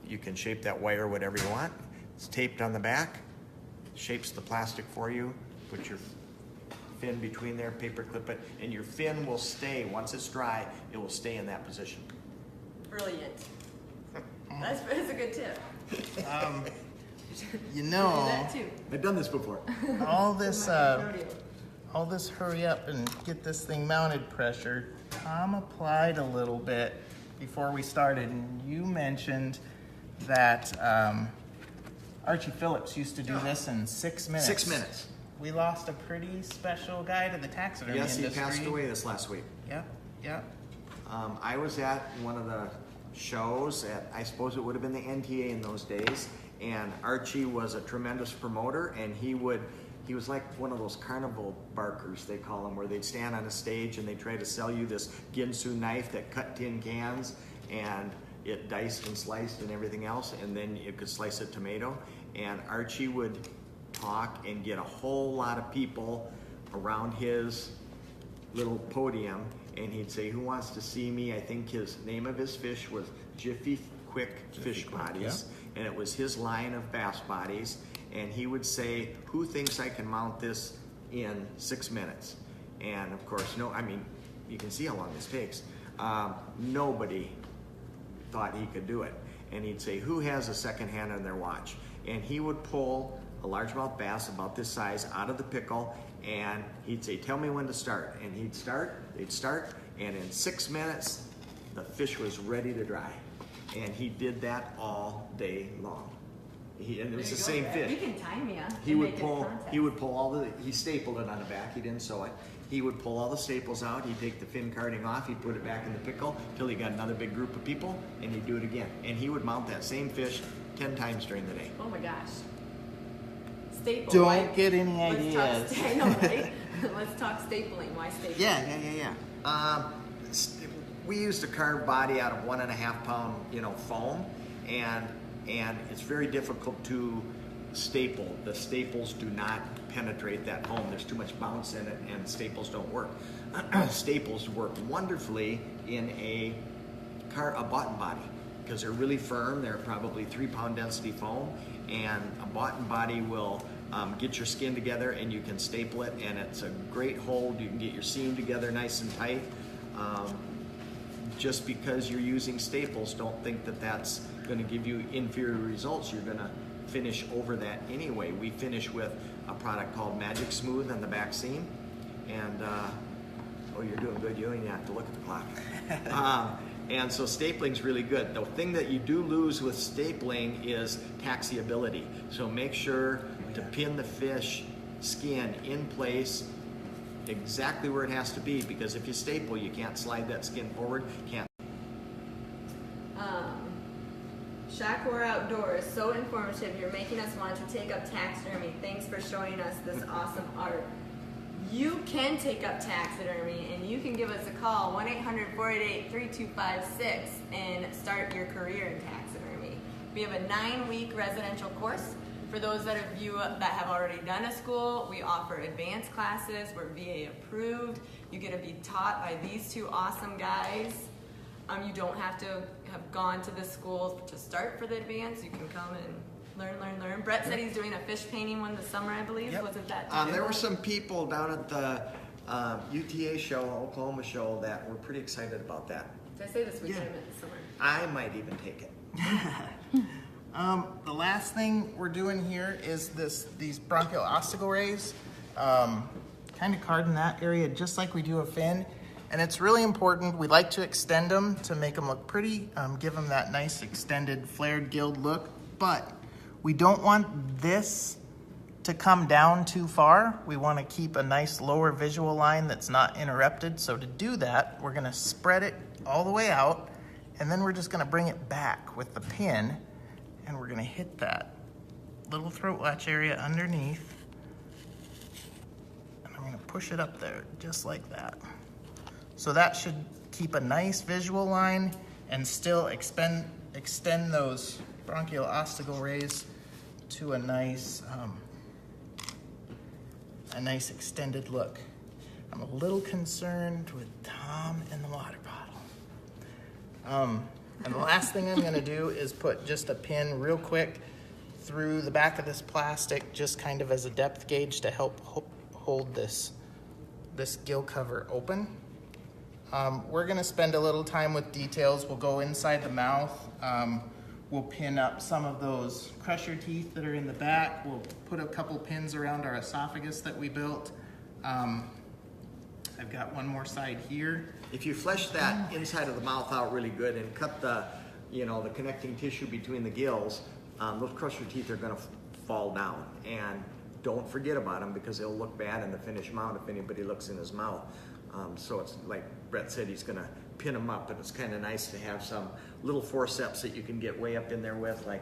you can shape that wire whatever you want. It's taped on the back, shapes the plastic for you. Put your fin between there, paper clip it, and your fin will stay. Once it's dry, it will stay in that position. Brilliant. That's a good tip. You Do know, that too. I've done this before. all this Rodeo. all this hurry up and get this thing mounted pressure, Tom applied a little bit before we started, and you mentioned that Archie Phillips used to do this in 6 minutes. 6 minutes. We lost a pretty special guy to the taxidermy Yes, he industry. passed away this last week. Yep. I was at one of the shows at, I suppose it would have been the NTA in those days, and Archie was a tremendous promoter, and he was like one of those carnival barkers, they call them, where they'd stand on a stage and they try to sell you this Ginsu knife that cut tin cans, and it diced and sliced and everything else, and then you could slice a tomato. And Archie would talk and get a whole lot of people around his little podium, and he'd say, "Who wants to see me?" I think his name of his fish was Jiffy Quick Fish Bodies, and it was his line of bass bodies. And he would say, "Who thinks I can mount this in 6 minutes?" And of course, no, I mean, you can see how long this takes. Nobody thought he could do it. And he'd say, "Who has a second hand on their watch?" And he would pull a largemouth bass about this size out of the pickle, and he'd say, "Tell me when to start." And he'd start, they'd start, and in 6 minutes, the fish was ready to dry. And he did that all day long. And it was the same fish. We can time you. He would pull all the, he stapled it on the back, he didn't sew it. He would pull all the staples out, he'd take the fin carding off, he'd put it back in the pickle till he got another big group of people, and he'd do it again. And he would mount that same fish 10 times during the day. Oh my gosh. Staple. Don't why? get any Let's ideas. talk, I know, right? Let's talk stapling. Why stapling? Yeah. We used a carved body out of 1.5 pound, foam, and it's very difficult to staple. The staples do not penetrate that foam. There's too much bounce in it, and staples don't work. Staples work wonderfully in a button body because they're really firm. They're probably 3 pound density foam, and a button body will get your skin together, and you can staple it, and it's a great hold. You can get your seam together nice and tight. Just because you're using staples, don't think that that's going to give you inferior results. You're going to finish over that anyway. We finish with a product called Magic Smooth on the back seam, and you're doing good. You don't even have to look at the clock. And so stapling's really good. The thing that you do lose with stapling is taxiability. So make sure to pin the fish skin in place exactly where it has to be, because if you staple, you can't slide that skin forward. Shockwater Outdoors, so informative. You're making us want to take up taxidermy. Thanks for showing us this awesome art. You can take up taxidermy, and you can give us a call, 1-800-488-3256, and start your career in taxidermy. We have a 9-week residential course. For those of you that have already done a school, we offer advanced classes. We're VA approved. You get to be taught by these two awesome guys. You don't have to have gone to the school to start for the advance. You can come and learn. Brett said he's doing a fish painting one this summer, I believe. Yep. Wasn't that there were some people down at the UTA show, Oklahoma show, that were pretty excited about that. Did I say this weekend? I meant this summer. I might even take it. The last thing we're doing here is these bronchial osticle rays, kind of carding that area just like we do a fin. And it's really important. We like to extend them to make them look pretty, give them that nice extended flared gilled look, but we don't want this to come down too far. We want to keep a nice lower visual line that's not interrupted. So to do that, we're going to spread it all the way out, and then we're just going to bring it back with the pin, and we're going to hit that little throat latch area underneath, and I'm going to push it up there just like that. So that should keep a nice visual line and still extend those bronchial osticle rays to a nice extended look. I'm a little concerned with Tom and the water bottle. And the last thing I'm gonna do is put just a pin real quick through the back of this plastic, just kind of as a depth gauge to help hold this gill cover open. We're gonna spend a little time with details. We'll go inside the mouth. We'll pin up some of those crusher teeth that are in the back. We'll put a couple pins around our esophagus that we built. I've got one more side here. If you flesh that inside of the mouth out really good and cut the connecting tissue between the gills, those crusher teeth are gonna fall down. And don't forget about them, because they'll look bad in the finished mount if anybody looks in his mouth. So it's like Brett said, he's gonna pin them up, but it's kind of nice to have some little forceps that you can get way up in there with, like,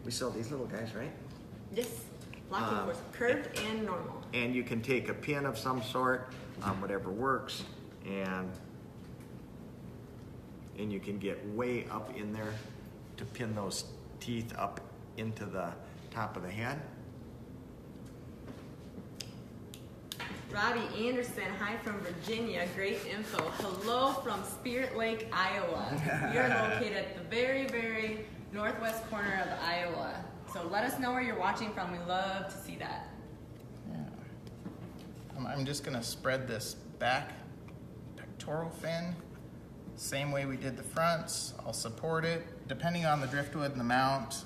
we sell these little guys, right? Yes, locking force, curved and normal. And you can take a pin of some sort, whatever works, and you can get way up in there to pin those teeth up into the top of the head. Robbie Anderson, hi from Virginia, great info. Hello from Spirit Lake, Iowa. We are located at the very, very northwest corner of Iowa. So let us know where you're watching from. We love to see that. Yeah. I'm just gonna spread this back pectoral fin, same way we did the fronts. I'll support it. Depending on the driftwood and the mount,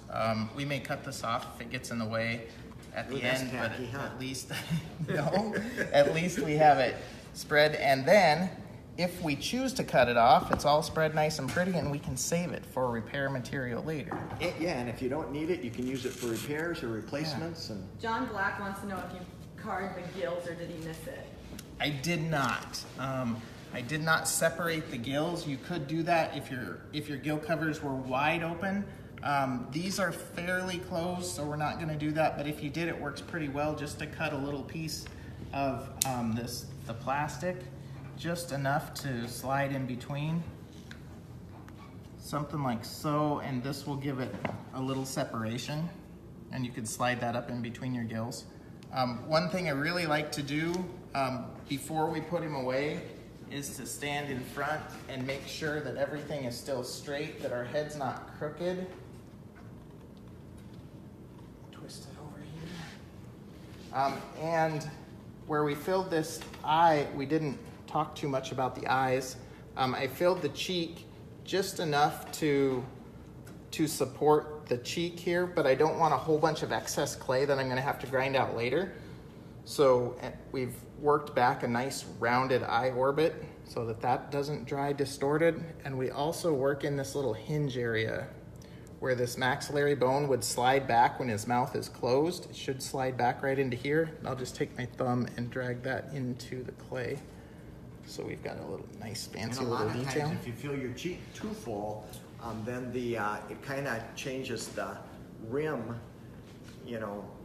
we may cut this off if it gets in the way at the end, tacky, but huh? at least, no, at least we have it spread. And then if we choose to cut it off, it's all spread nice and pretty and we can save it for repair material later. Yeah, and if you don't need it, you can use it for repairs or replacements. And John Black wants to know if you carved the gills or did he miss it? I did not. I did not separate the gills. You could do that if your gill covers were wide open. These are fairly closed, so we're not going to do that. But if you did, it works pretty well just to cut a little piece of the plastic, just enough to slide in between. Something like so, and this will give it a little separation, and you could slide that up in between your gills. One thing I really like to do before we put him away is to stand in front and make sure that everything is still straight, that our head's not crooked. Twist it over here. And where we filled this eye, we didn't talk too much about the eyes. I filled the cheek just enough to support the cheek here, but I don't want a whole bunch of excess clay that I'm gonna have to grind out later. So we've worked back a nice rounded eye orbit so that doesn't dry distorted. And we also work in this little hinge area where this maxillary bone would slide back when his mouth is closed. It should slide back right into here. I'll just take my thumb and drag that into the clay. So we've got a little nice fancy little detail. And a lot of times if you feel your cheek too full, then it kind of changes the rim,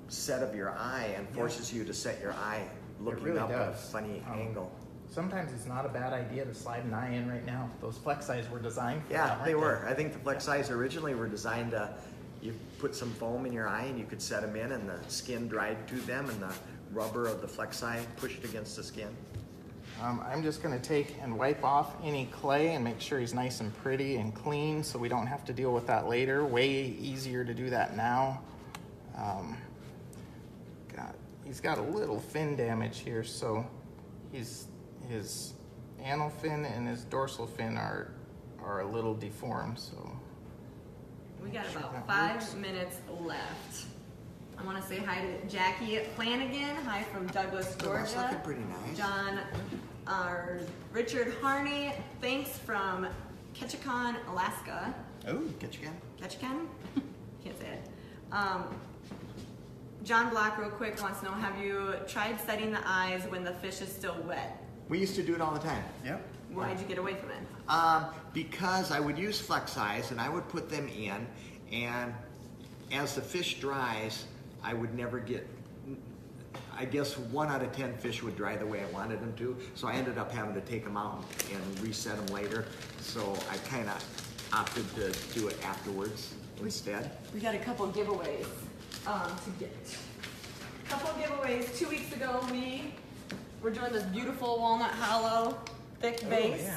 set of your eye and forces you to set your eye looking really up at a does. funny angle. Sometimes it's not a bad idea to slide an eye in right now. Those flex eyes were designed for that, Yeah, weren't they were. I think the flex eyes originally were designed to, you put some foam in your eye and you could set them in and the skin dried to them and the rubber of the flex eye pushed against the skin. I'm just gonna take and wipe off any clay and make sure he's nice and pretty and clean so we don't have to deal with that later. Way easier to do that now. He's got a little fin damage here, so his anal fin and his dorsal fin are a little deformed, so. We got about 5 minutes left. I want to say hi to Jackie Flanagan. Hi from Douglas, Georgia. That's looking pretty nice. John, Richard Harney. Thanks from Ketchikan, Alaska. Oh, Ketchikan. Ketchikan? Can't say it. John Black, real quick, wants to know, have you tried setting the eyes when the fish is still wet? We used to do it all the time. Yep. Why'd you get away from it? Because I would use flex eyes and I would put them in, and as the fish dries, I would never get, I guess 1 out of 10 fish would dry the way I wanted them to, so I ended up having to take them out and reset them later. So I kind of opted to do it afterwards instead. We got a couple giveaways to get. A couple giveaways. 2 weeks ago, we were doing this beautiful walnut hollow thick base. Yeah.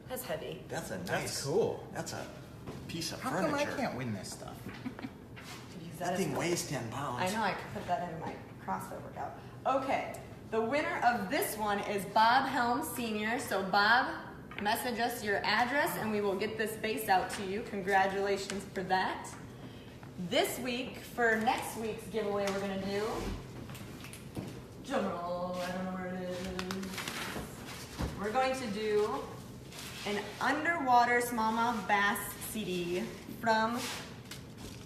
That's heavy. That's a nice. That's cool. That's a piece of How furniture. come I can't win this stuff? That thing weighs 10 pounds. I know, I could put that in my CrossFit workout. Okay, the winner of this one is Bob Helms Sr. So Bob, message us your address and we will get this base out to you. Congratulations for that. This week, for next week's giveaway, we're gonna do, drumroll, I don't know where it is. We're going to do an underwater smallmouth bass CD from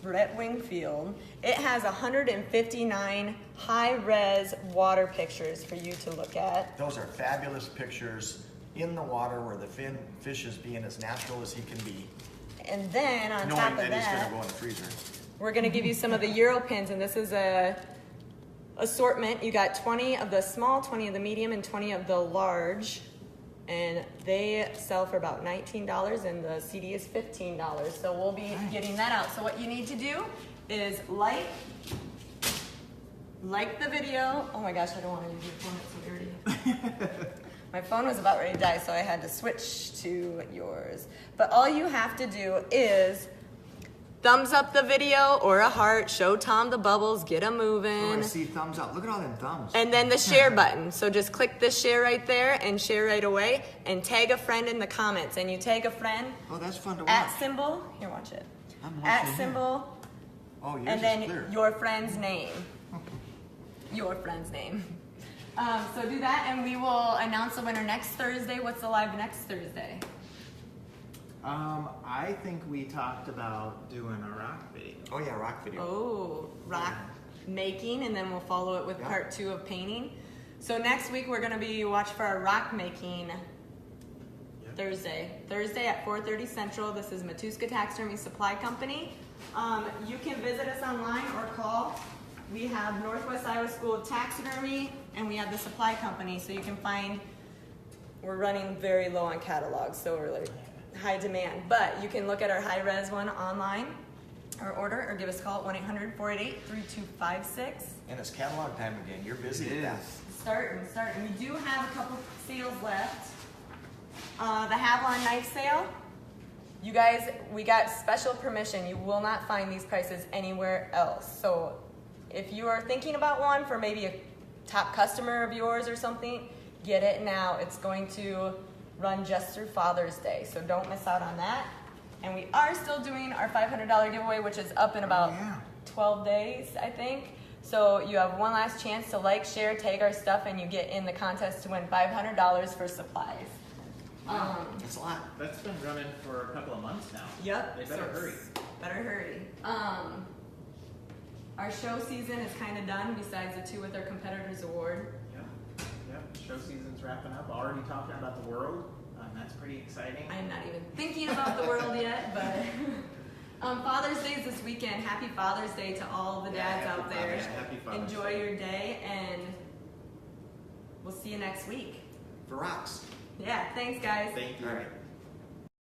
Brett Wingfield. It has 159 high-res water pictures for you to look at. Those are fabulous pictures in the water where the fish is being as natural as he can be. And then on Knowing top of that he's that, gonna go in the freezer. we're gonna give you some of the Euro pins, and this is a assortment. You got 20 of the small, 20 of the medium, and 20 of the large. And they sell for about $19, and the CD is $15. So we'll be getting that out. So what you need to do is like, like the video. Oh my gosh, I don't want to use your phone, it's so dirty. My phone was about ready to die, so I had to switch to yours. But all you have to do is thumbs up the video or a heart, show Tom the bubbles, get him moving. I want to see thumbs up. Look at all them thumbs. And then the share button. So just click the share right there and share right away and tag a friend in the comments. And you tag a friend, Oh, that's fun to watch. at symbol, here watch it. I'm At watching here. symbol, Oh, yours and is then clear. your friend's name. Your friend's name. So do that and we will announce the winner next Thursday. What's the live next Thursday? I think we talked about doing a rock video. Oh yeah, rock video. Oh, rock making, and then we'll follow it with Yeah. part 2 of painting. So next week we're gonna be watch for our rock making Thursday at 4:30 Central. This is Matuska Taxidermy Supply Company. You can visit us online or call. We have Northwest Iowa School of Taxidermy, and we have the supply company, so you can find. We're running very low on catalogs, so we're like high demand. But you can look at our high-res one online or order or give us a call at 1-800-488-3256. And it's catalog time again. You're busy It with that. is. Starting. We do have a couple sales left. The Havalon knife sale. You guys, we got special permission. You will not find these prices anywhere else. So if you are thinking about one for maybe a top customer of yours or something, get it now. It's going to run just through Father's Day, so don't miss out on that. And we are still doing our $500 giveaway, which is up in about 12 days, I think. So you have one last chance to like, share, tag our stuff, and you get in the contest to win $500 for supplies. That's a lot. That's been running for a couple of months now. Yep. They better hurry. Better hurry. Our show season is kind of done, besides the 2 with our competitors award. Yep. Show season's wrapping up. Already talking about the world. That's pretty exciting. I'm not even thinking about the world yet, but Father's Day is this weekend. Happy Father's Day to all the dads happy out there. Father's Day. Happy Father's Enjoy Day. your day, and we'll see you next week. For rocks. Yeah, thanks guys. Thank you. All right.